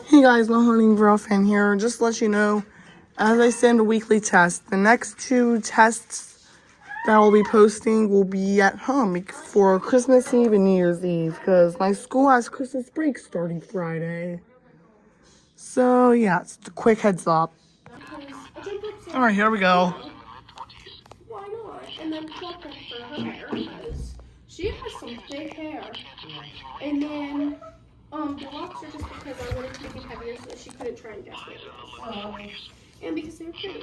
Hey guys, my hunting girlfriend here. Just to let you know, as I send a weekly test, the next 2 tests that I'll be posting will be at home for Christmas Eve and New Year's Eve because my school has Christmas break starting Friday. So yeah, it's a quick heads up. Alright, here we go. Why not? And then pluck her for her hair because she has some thick hair. And then the rocks are just because I wanted to make it heavier so she couldn't try and guess what it was. And because they were pretty.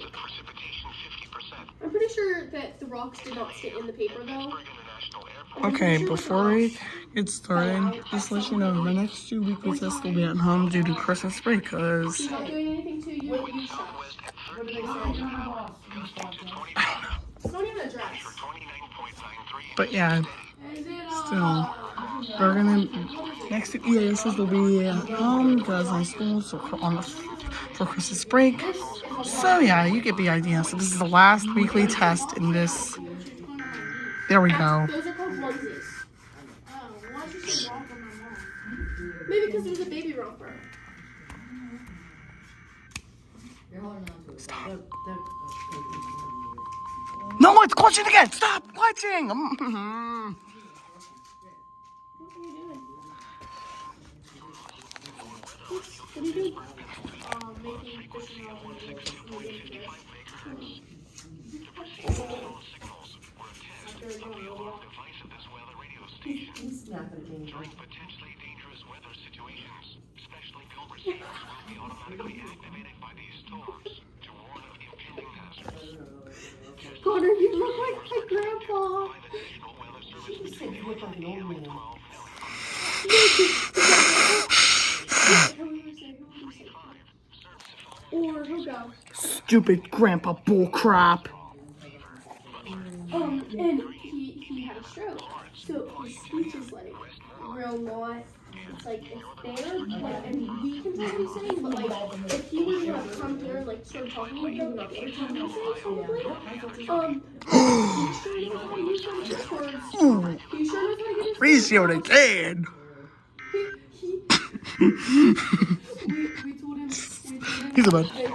I'm pretty sure that the rocks did not sit in the paper though. Okay, before we get started, just to let you know, the next 2 weekly tests will be at home due to Christmas break because She's not doing anything to you. You shut. What did they say? I don't know. It's not even a dress. But yeah, still, we're gonna next to EASs will be at home because my school's for Christmas break. So yeah, you get the idea. So this is the last weekly test in this. There we go. Those are called onesies. Oh, why did you say romper, my mom? Maybe because it was a baby romper. Stop. No, it's glitching again. Stop glitching. What are you doing? Making fishing rods He's not going to change it. Potentially dangerous weather situations, especially conversations will be automatically activated by these storms to warn of impending hazards. Connor, you look like my grandpa. She said you look like an old man. Or he'll go. Stupid grandpa bullcrap. And he had a stroke, so his speech is like real not. It's like it's there, like, and we can tell what he's saying, but like if he were to like come here and like start talking, we would not be able to tell what he's saying probably. He sure knows how to use them words. He sure knows how to get his. Ratio to can. We told him. He's about. That